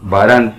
12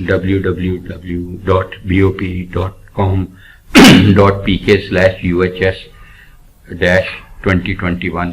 www.bop.com.pk/UHS-2021।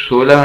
16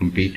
compete।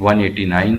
189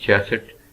66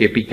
KPK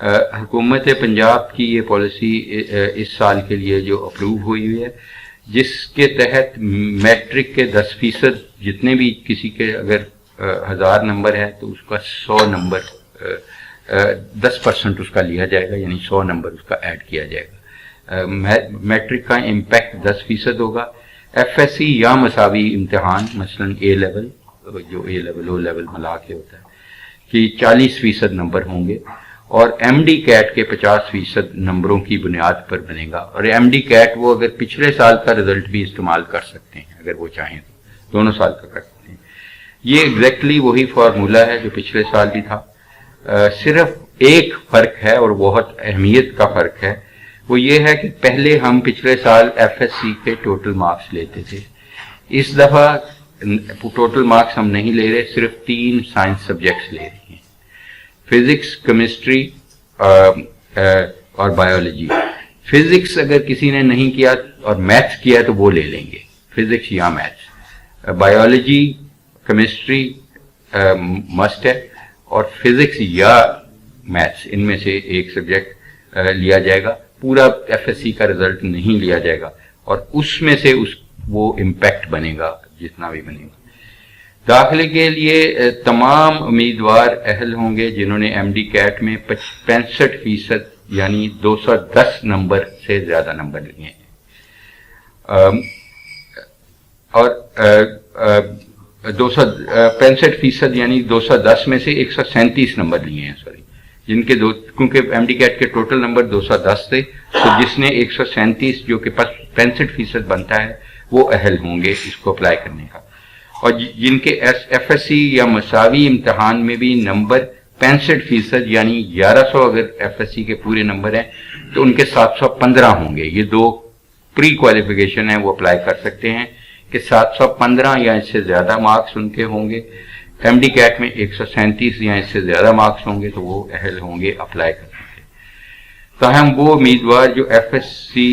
حکومت پنجاب کی یہ پالیسی اس سال کے لیے جو اپروو ہوئی ہے، جس کے تحت میٹرک کے 10% جتنے بھی کسی کے اگر 1000 نمبر ہے تو اس کا 100 نمبر 10% اس کا لیا جائے گا، یعنی 100 نمبر اس کا ایڈ کیا جائے گا۔ میٹرک کا امپیکٹ 10% ہوگا۔ ایف ایس سی یا مساوی امتحان، مثلاً اے لیول، جو اے لیول او لیول ملا کے ہوتا ہے، کہ 40% نمبر ہوں گے، اور ایم ڈی کیٹ کے 50% نمبروں کی بنیاد پر بنے گا۔ اور ایم ڈی کیٹ وہ اگر پچھلے سال کا رزلٹ بھی استعمال کر سکتے ہیں، اگر وہ چاہیں تو دونوں سال کا کر سکتے ہیں۔ یہ ایگزیکٹلی وہی فارمولا ہے جو پچھلے سال بھی تھا، صرف ایک فرق ہے اور بہت اہمیت کا فرق ہے، وہ یہ ہے کہ پہلے ہم پچھلے سال ایف ایس سی کے ٹوٹل مارکس لیتے تھے، اس دفعہ ٹوٹل مارکس ہم نہیں لے رہے، صرف 3 سائنس سبجیکٹس لے رہے ہیں، فزکس، کیمسٹری اور بایولوجی۔ فزکس اگر کسی نے نہیں کیا اور میتھس کیا تو وہ لے لیں گے، فزکس یا میتھس۔ بایولوجی، کیمسٹری مسٹ ہے، اور فزکس یا میتھس ان میں سے ایک سبجیکٹ لیا جائے گا۔ پورا ایف ایس سی کا رزلٹ نہیں لیا جائے گا، اور اس میں سے وہ امپیکٹ بنے گا جتنا بھی بنے گا۔ داخلے کے لیے تمام امیدوار اہل ہوں گے جنہوں نے ایم ڈی کیٹ میں 65% یعنی 210 نمبر سے زیادہ نمبر لیے ہیں، اور 65% یعنی 210 میں سے 137 نمبر لیے ہیں، سوری، جن کے کیونکہ ایم ڈی کیٹ کے ٹوٹل نمبر 210 تھے، تو جس نے 137 جو کہ 65% بنتا ہے وہ اہل ہوں گے اس کو اپلائی کرنے کا۔ اور جن کے ایف ایس سی یا مساوی امتحان میں بھی نمبر 65% یعنی 1100 اگر ایف ایس سی کے پورے نمبر ہیں تو ان کے 715 ہوں گے۔ یہ 2 پری کوالیفیکیشن ہیں، وہ اپلائی کر سکتے ہیں کہ 715 یا اس سے زیادہ مارکس ان کے ہوں گے۔ ایم ڈی کیٹ میں 137 یا اس سے زیادہ مارکس ہوں گے تو وہ اہل ہوں گے اپلائی کرنے کے۔ تاہم وہ امیدوار جو ایف ایس سی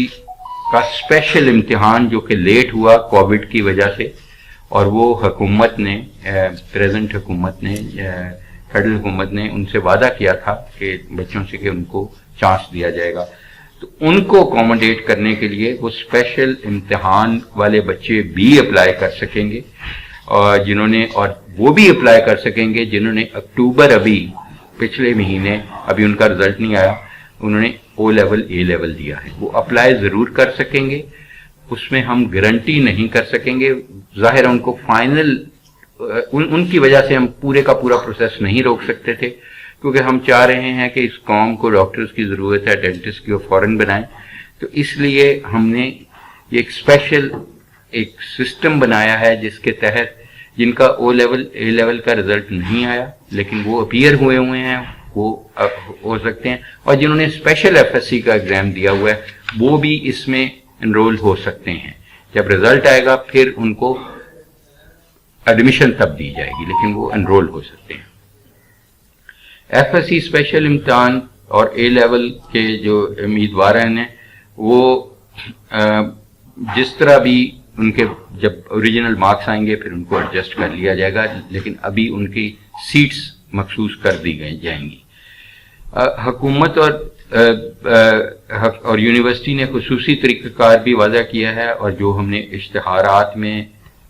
کا اسپیشل امتحان جو کہ لیٹ ہوا کووڈ کی وجہ سے، اور وہ حکومت نے پریزنٹ حکومت نے فیڈرل حکومت نے ان سے وعدہ کیا تھا کہ بچوں سے کہ ان کو چانس دیا جائے گا، تو ان کو اکوموڈیٹ کرنے کے لیے وہ اسپیشل امتحان والے بچے بھی اپلائی کر سکیں گے، اور جنہوں نے، اور وہ بھی اپلائی کر سکیں گے جنہوں نے اکتوبر ابھی پچھلے مہینے ابھی ان کا رزلٹ نہیں آیا، انہوں نے او لیول اے لیول دیا ہے، وہ اپلائی ضرور کر سکیں گے۔ اس میں ہم گارنٹی نہیں کر سکیں گے، ظاہر ان کو فائنل ان کی وجہ سے ہم پورے کا پورا پروسیس نہیں روک سکتے تھے، کیونکہ ہم چاہ رہے ہیں کہ اس قوم کو ڈاکٹرز کی ضرورت ہے، ڈینٹسٹ کی، وہ فوراً بنائیں، تو اس لیے ہم نے یہ ایک اسپیشل ایک سسٹم بنایا ہے جس کے تحت جن کا او لیول اے لیول کا رزلٹ نہیں آیا لیکن وہ اپیئر ہوئے ہیں وہ ہو سکتے ہیں، اور جنہوں نے اسپیشل ایف ایس سی کا ایگزام دیا ہوا ہے وہ بھی اس میں انرول ہو سکتے ہیں۔ جب رزلٹ آئے گا پھر ان کو ایڈمیشن تب دی جائے گی، لیکن وہ انرول ہو سکتے ہیں۔ ایف ایس سی اسپیشل امتحان اور اے لیول کے جو امیدوار ہیں وہ جس طرح بھی ان کے جب اوریجنل مارکس آئیں گے پھر ان کو ایڈجسٹ کر لیا جائے گا، لیکن ابھی ان کی سیٹس مخصوص کر دی جائیں گی۔ حکومت اور یونیورسٹی نے خصوصی طریقہ کار بھی وضع کیا ہے، اور جو ہم نے اشتہارات میں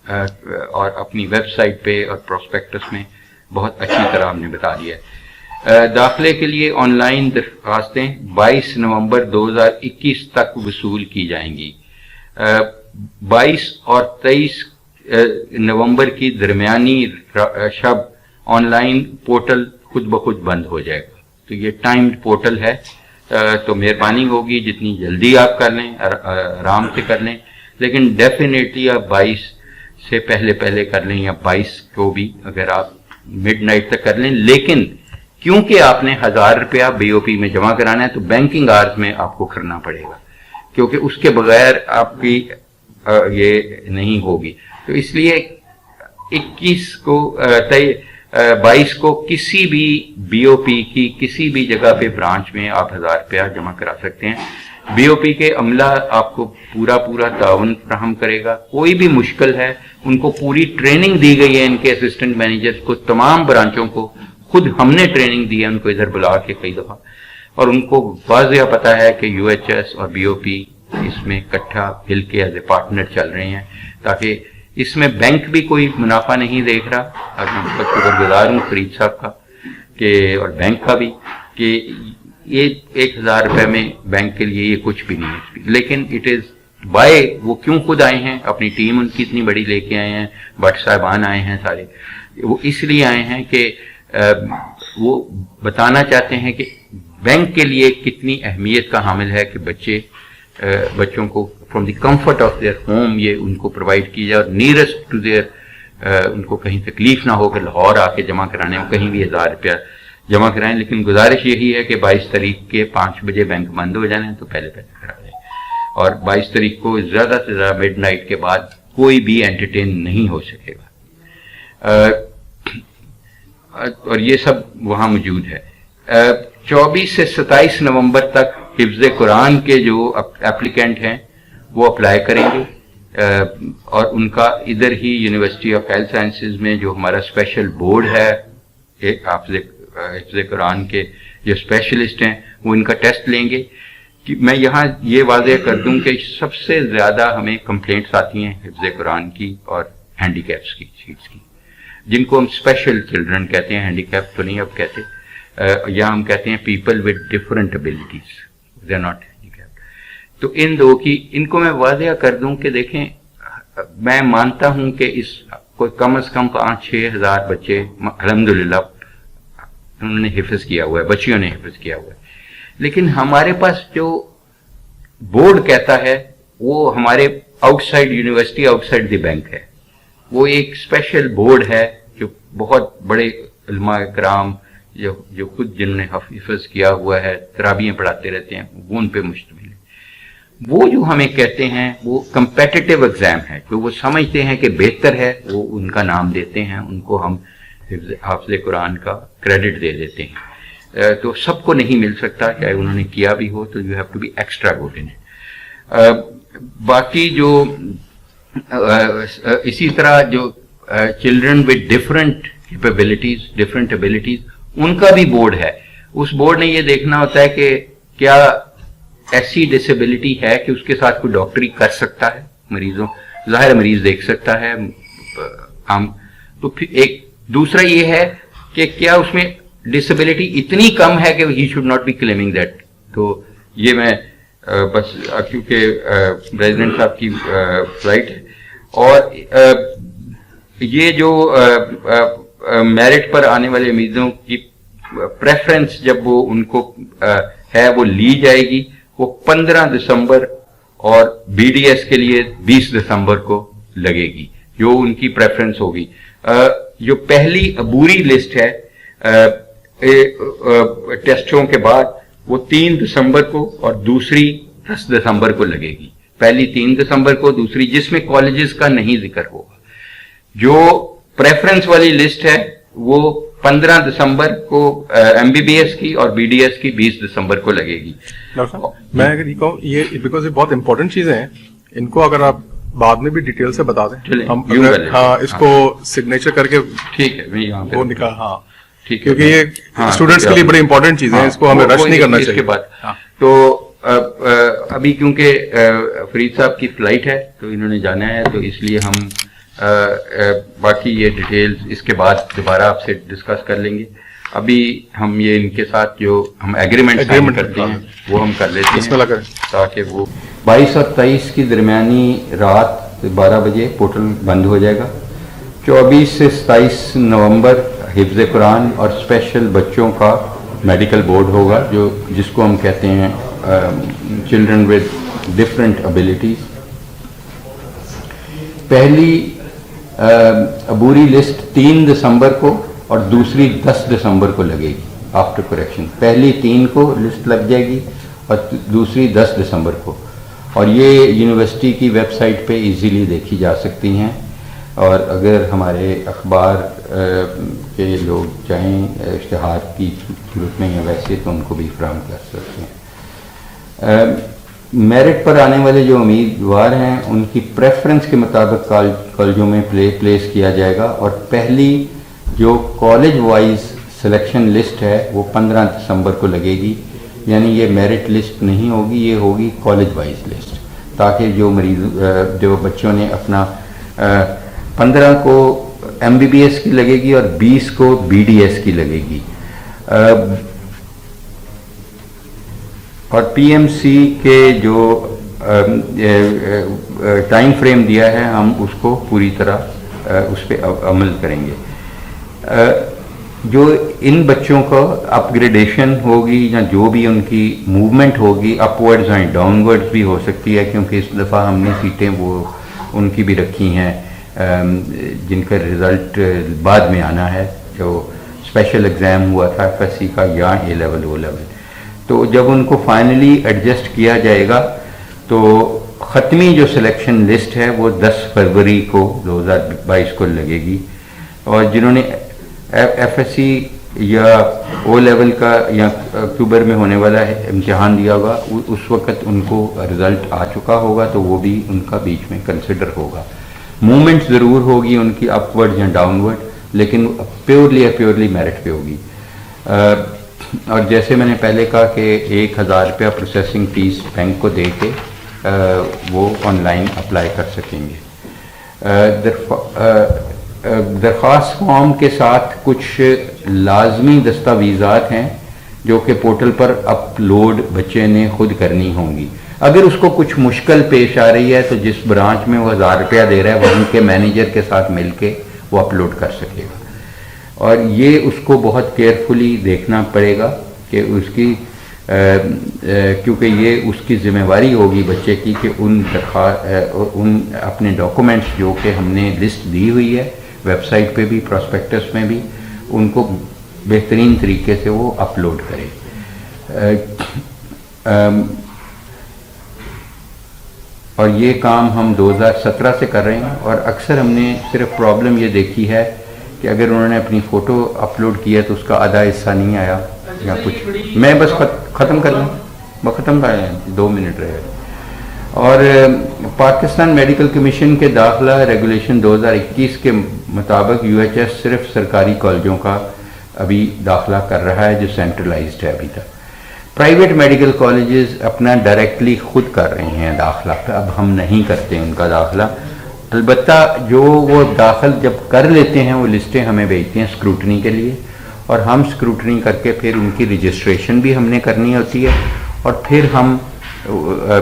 اور اپنی ویب سائٹ پہ اور پروسپیکٹس میں بہت اچھی طرح ہم نے بتا دیا ہے۔ داخلے کے لیے آن لائن درخواستیں 22 نومبر 2021 تک وصول کی جائیں گی۔ 22 اور 23 نومبر کی درمیانی شب آن لائن پورٹل خود بخود بند ہو جائے گا، تو یہ ٹائمڈ پورٹل ہے، تو مہربانی ہوگی جتنی جلدی آپ کر لیں، آرام سے کر لیں، لیکن ڈیفینیٹلی آپ 22 سے پہلے کر لیں، یا 22 کو بھی اگر آپ مڈ نائٹ تک کر لیں، لیکن کیونکہ آپ نے 1000 روپیہ بی او پی میں جمع کرانا ہے تو بینکنگ آورز میں آپ کو کرنا پڑے گا، کیونکہ اس کے بغیر آپ کی یہ نہیں ہوگی۔ تو اس لیے 22 کو کسی بھی بی او پی کی کسی بھی جگہ پہ برانچ میں آپ 1000 روپیہ جمع کرا سکتے ہیں۔ بی او پی کے عملہ آپ کو پورا تعاون فراہم کرے گا۔ کوئی بھی مشکل ہے ان کو پوری ٹریننگ دی گئی ہے، ان کے اسسٹنٹ مینیجرز کو، تمام برانچوں کو خود ہم نے ٹریننگ دی ہے ان کو ادھر بلا کے کئی دفعہ، اور ان کو واضح پتہ ہے کہ UHS اور BOP اس میں اکٹھا مل کے ایز اے پارٹنر چل رہے ہیں، تاکہ اس میں بینک بھی کوئی منافع نہیں دیکھ رہا، اور میں بہت شکر گزار ہوں فرید صاحب کا کہ اور بینک کا بھی کہ یہ 1000 روپے میں بینک کے لیے یہ کچھ بھی نہیں ہے، لیکن اٹ از بائی وہ کیوں خود آئے ہیں، اپنی ٹیم ان کی اتنی بڑی لے کے آئے ہیں، بٹ صاحبان آئے ہیں سارے، وہ اس لیے آئے ہیں کہ وہ بتانا چاہتے ہیں کہ بینک کے لیے کتنی اہمیت کا حامل ہے کہ بچوں کو from the comfort of their home یہ ان کو پرووائڈ کی جائے، اور نیئرسٹ ٹو دیئر ان کو کہیں تکلیف نہ ہو کہ لاہور آ کے جمع کرانے میں کہیں بھی 1000 روپیہ جمع کرائیں، لیکن گزارش یہی ہے کہ 22 تاریخ کے 5 بجے بینک بند ہو جانے تو پہلے کرا دیں، اور 22 تاریخ کو زیادہ سے زیادہ مڈ نائٹ کے بعد کوئی بھی انٹرٹین نہیں ہو سکے گا، اور یہ سب وہاں موجود ہے۔ 24 سے 27 نومبر تک حفظ قرآن کے جو اپلیکینٹ ہیں وہ اپلائی کریں گے، اور ان کا ادھر ہی یونیورسٹی آف ہیلتھ سائنسز میں جو ہمارا اسپیشل بورڈ ہے حفظ قرآن کے جو اسپیشلسٹ ہیں وہ ان کا ٹیسٹ لیں گے۔ کہ میں یہاں یہ واضح کر دوں کہ سب سے زیادہ ہمیں کمپلینٹس آتی ہیں حفظ قرآن کی اور ہینڈی کیپس کی چیز کی، جن کو ہم اسپیشل چلڈرن کہتے ہیں، ہینڈی کیپ تو نہیں اب کہتے، یا ہم کہتے ہیں people with different abilities, they are not handicap. تو ان دو کی ان کو میں واضح کر دوں کہ دیکھیں، میں مانتا ہوں کہ اس کوئی کم از کم 5-6 ہزار بچے الحمدللہ انہوں نے حفظ کیا ہوا ہے، بچیوں نے حفظ کیا ہوا ہے، لیکن ہمارے پاس جو بورڈ کہتا ہے وہ ہمارے out side university, out side the bank ہے، وہ ایک اسپیشل بورڈ ہے جو بہت بڑے علماء کرام جو خود جنہوں نے حفظ کیا ہوا ہے، تراویحیں پڑھاتے رہتے ہیں، وہ ان پہ مشتمل ہے۔ وہ جو ہمیں کہتے ہیں وہ کمپیٹیٹیو ایگزام ہے، جو وہ سمجھتے ہیں کہ بہتر ہے، وہ ان کا نام دیتے ہیں، ان کو ہم حافظ قرآن کا کریڈٹ دے دیتے ہیں، تو سب کو نہیں مل سکتا، چاہے انہوں نے کیا بھی ہو، تو you have to be extra good in it. باقی جو اسی طرح جو children with different capabilities, different abilities, ان کا بھی بورڈ ہے۔ اس بورڈ نے یہ دیکھنا ہوتا ہے کہ کیا ایسی ڈسیبلٹی ہے کہ اس کے ساتھ کوئی ڈاکٹری کر سکتا ہے، مریضوں ظاہر مریض دیکھ سکتا ہے ہم، تو پھر ایک دوسرا یہ ہے کہ کیا اس میں ڈسیبلٹی اتنی کم ہے کہ he should not be claiming that. تو یہ میں بس کیونکہ پریزیڈنٹ صاحب کی فلائٹ ہے، اور یہ جو میرٹ پر آنے والے امیدوں کی پریفرنس جب وہ ان کو ہے وہ لی جائے گی، وہ 15 دسمبر اور BDS کے لیے 20 دسمبر کو لگے گی، جو ان کی پریفرنس ہوگی۔ جو پہلی عبوری لسٹ ہے ٹیسٹوں کے بعد وہ 3 دسمبر کو اور دوسری 10 دسمبر کو لگے گی، پہلی 3 دسمبر کو، دوسری جس میں کالجز کا نہیں ذکر ہوگا۔ جو پریفرنس والی لسٹ ہے وہ 15 دسمبر کو MBBS کی اور BDS کی 20 دسمبر کو لگے گی۔ میں اگر یہ کہوں، یہ بیکاز یہ بہت امپورٹنٹ چیزیں ہیں، ان کو اگر آپ بعد میں بھی ڈیٹیل سے بتا دیں، ہم ہاں اس کو سگنیچر کر کے ٹھیک ہے وہ نکال، ہاں ٹھیک ہے، کیونکہ یہ اسٹوڈنٹس کے لیے بڑی امپورٹنٹ چیزیں ہیں، اس کو ہمیں رش نہیں کرنا چاہیے۔ اس کے بعد تو ابھی کیونکہ فرید صاحب کی فلائٹ ہے تو انہوں نے جانا ہے، تو اس لیے ہم باقی یہ ڈیٹیلز اس کے بعد دوبارہ آپ سے ڈسکس کر لیں گے۔ ابھی ہم یہ ان کے ساتھ جو ہم ایگریمنٹ کرتے ہیں وہ ہم کر لیتے ہیں، تاکہ وہ 22 اور 23 کی درمیانی رات 12 بجے پورٹل بند ہو جائے گا۔ 24 سے 27 نومبر حفظ قرآن اور اسپیشل بچوں کا میڈیکل بورڈ ہوگا، جس کو ہم کہتے ہیں چلڈرن ود ڈفرنٹ ابیلٹیز۔ پہلی عبوری لسٹ 3 دسمبر کو اور دوسری 10 دسمبر کو لگے گی آفٹر کریکشن۔ پہلی 3 کو لسٹ لگ جائے گی اور دوسری 10 دسمبر کو، اور یہ یونیورسٹی کی ویب سائٹ پہ ایزیلی دیکھی جا سکتی ہیں، اور اگر ہمارے اخبار کے لوگ چاہیں اشتہار کی صورت میں یا ویسے تو ان کو بھی فراہم کر سکتے ہیں۔ میرٹ پر آنے والے جو امیدوار ہیں ان کی پریفرنس کے مطابق کالجوں میں پلیس کیا جائے گا، اور پہلی جو کالج وائز سلیکشن لسٹ ہے وہ 15 دسمبر کو لگے گی، یعنی یہ میرٹ لسٹ نہیں ہوگی، یہ ہوگی کالج وائز لسٹ، تاکہ جو مریض جو بچوں نے اپنا 15 کو MBBS کی لگے گی اور 20 کو BDS کی لگے گی، اور PMC کے جو ٹائم فریم دیا ہے ہم اس کو پوری طرح اس پہ عمل کریں گے۔ جو ان بچوں کو اپ گریڈیشن ہوگی یا جو بھی ان کی موومنٹ ہوگی، اپ ورڈز اینڈ ڈاؤن ورڈز بھی ہو سکتی ہے، کیونکہ اس دفعہ ہم نے سیٹیں وہ ان کی بھی رکھی ہیں جن کا رزلٹ بعد میں آنا ہے، جو اسپیشل ایگزام ہوا تھا FSC کا یا A لیول O لیول، تو جب ان کو فائنلی ایڈجسٹ کیا جائے گا تو ختمی جو سلیکشن لسٹ ہے وہ 10 فروری کو 2022 کو لگے گی، اور جنہوں نے FSC یا O لیول کا یا اکتوبر میں ہونے والا امتحان دیا ہوگا اس وقت ان کو رزلٹ آ چکا ہوگا، تو وہ بھی ان کا بیچ میں کنسیڈر ہوگا۔ موومنٹ ضرور ہوگی ان کی اپ ورڈ یا ڈاؤن ورڈ، لیکن پیورلی میرٹ پہ ہوگی۔ اور جیسے میں نے پہلے کہا کہ 1000 روپیہ پروسیسنگ فیس بینک کو دے کے وہ آن لائن اپلائی کر سکیں گے۔ درخواست فارم کے ساتھ کچھ لازمی دستاویزات ہیں جو کہ پورٹل پر اپلوڈ بچے نے خود کرنی ہوں گی۔ اگر اس کو کچھ مشکل پیش آ رہی ہے تو جس برانچ میں وہ 1000 روپیہ دے رہا ہے وہ ان کے مینیجر کے ساتھ مل کے وہ اپلوڈ کر سکے گا، اور یہ اس کو بہت کیئرفلی دیکھنا پڑے گا کہ اس کی کیونکہ یہ اس کی ذمہ داری ہوگی بچے کی کہ ان اپنے ڈاکومنٹس جو کہ ہم نے لسٹ دی ہوئی ہے ویب سائٹ پہ بھی پراسپیکٹس میں بھی ان کو بہترین طریقے سے وہ اپلوڈ کرے۔ اور یہ کام ہم 2017 سے کر رہے ہیں، اور اکثر ہم نے صرف پرابلم یہ دیکھی ہے کہ اگر انہوں نے اپنی فوٹو اپلوڈ کیا تو اس کا آدھا حصہ نہیں آیا یا کچھ۔ میں بس ختم کر لوں، میں ختم کر لیں، 2 منٹ رہے۔ اور پاکستان میڈیکل کمیشن کے داخلہ ریگولیشن 2021 کے مطابق UHS صرف سرکاری کالجوں کا ابھی داخلہ کر رہا ہے جو سینٹرلائزڈ ہے ابھی تک۔ پرائیویٹ میڈیکل کالجز اپنا ڈائریکٹلی خود کر رہے ہیں داخلہ، اب ہم نہیں کرتے ان کا داخلہ۔ البتہ جو وہ داخل جب کر لیتے ہیں وہ لسٹیں ہمیں بھیجتے ہیں اسکروٹنی کے لیے، اور ہم اسکروٹنی کر کے پھر ان کی رجسٹریشن بھی ہم نے کرنی ہوتی ہے، اور پھر ہم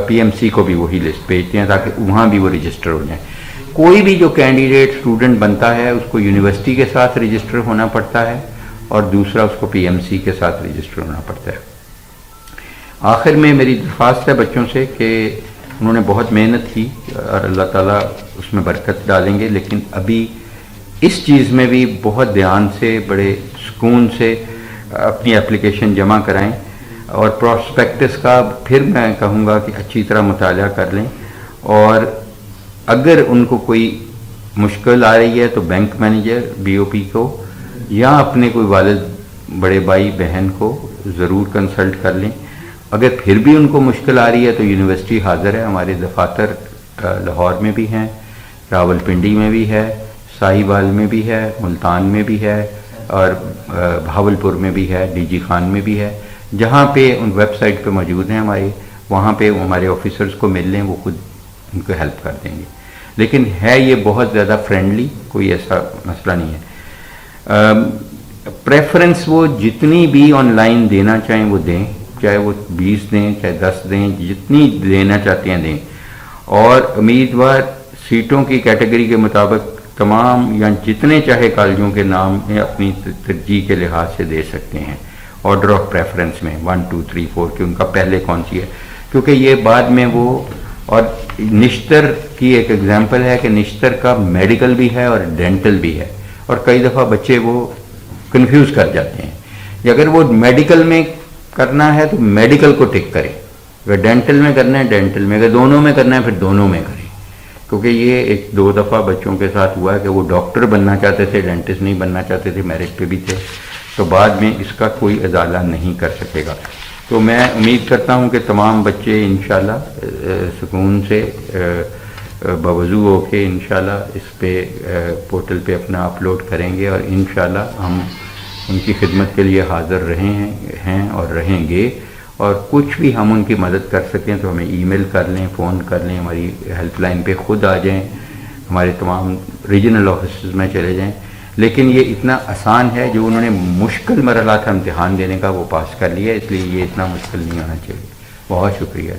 PMC کو بھی وہی لسٹ بھیجتے ہیں تاکہ وہاں بھی وہ رجسٹر ہو جائیں۔ کوئی بھی جو کینڈیڈیٹ اسٹوڈنٹ بنتا ہے اس کو یونیورسٹی کے ساتھ رجسٹر ہونا پڑتا ہے، اور دوسرا اس کو PMC کے ساتھ رجسٹر ہونا پڑتا ہے۔ آخر میں میری درخواست ہے بچوں سے کہ انہوں نے بہت محنت کی اور اللہ تعالیٰ اس میں برکت ڈالیں گے، لیکن ابھی اس چیز میں بھی بہت دھیان سے بڑے سکون سے اپنی اپلیکیشن جمع کرائیں، اور پراسپیکٹس کا پھر میں کہوں گا کہ اچھی طرح مطالعہ کر لیں، اور اگر ان کو کوئی مشکل آ رہی ہے تو بینک مینیجر BOP کو یا اپنے کوئی والد بڑے بھائی بہن کو ضرور کنسلٹ کر لیں۔ اگر پھر بھی ان کو مشکل آ رہی ہے تو یونیورسٹی حاضر ہے، ہمارے دفاتر لاہور میں بھی ہیں، راول پنڈی میں بھی ہے، ساہیوال میں بھی ہے، ملتان میں بھی ہے، اور بھاولپور میں بھی ہے، DG خان میں بھی ہے۔ جہاں پہ ان ویب سائٹ پہ موجود ہیں ہمارے، وہاں پہ ہمارے آفیسرز کو مل لیں، وہ خود ان کو ہیلپ کر دیں گے۔ لیکن ہے یہ بہت زیادہ فرینڈلی، کوئی ایسا مسئلہ نہیں ہے۔ پریفرنس وہ جتنی بھی آن لائن دینا چاہیں وہ دیں، چاہے وہ 20 دیں چاہے 10 دیں، جتنی دینا چاہتے ہیں دیں، اور امیدوار سیٹوں کی کیٹیگری کے مطابق تمام یا جتنے چاہے کالجوں کے نام اپنی ترجیح کے لحاظ سے دے سکتے ہیں، آرڈر آف پریفرنس میں 1 2 3 4 کہ ان کا پہلے کون سی ہے، کیونکہ یہ بعد میں وہ۔ اور نشتر کی ایک ایگزامپل ہے کہ نشتر کا میڈیکل بھی ہے اور ڈینٹل بھی ہے، اور کئی دفعہ بچے وہ کنفیوز کر جاتے ہیں۔ اگر وہ میڈیکل میں کرنا ہے تو میڈیکل کو ٹک کریں، اگر ڈینٹل میں کرنا ہے ڈینٹل میں، اگر دونوں میں کرنا ہے پھر دونوں میں کریں، کیونکہ یہ 1-2 دفعہ بچوں کے ساتھ ہوا ہے کہ وہ ڈاکٹر بننا چاہتے تھے، ڈینٹسٹ نہیں بننا چاہتے تھے، میرٹ پہ بھی تھے، تو بعد میں اس کا کوئی ازالہ نہیں کر سکے گا۔ تو میں امید کرتا ہوں کہ تمام بچے انشاءاللہ سکون سے بوضو ہو کے انشاءاللہ اس پہ پورٹل پہ اپنا اپلوڈ کریں گے، اور انشاءاللہ ہم ان کی خدمت کے لیے حاضر رہے ہیں اور رہیں گے، اور کچھ بھی ہم ان کی مدد کر سکیں تو ہمیں ای میل کر لیں، فون کر لیں، ہماری ہیلپ لائن پہ خود آ جائیں، ہمارے تمام ریجنل آفیسز میں چلے جائیں. لیکن یہ اتنا آسان ہے، جو انہوں نے مشکل مرحلہ تھا امتحان دینے کا وہ پاس کر لیا، اس لیے یہ اتنا مشکل نہیں ہونا چاہیے. بہت شکریہ.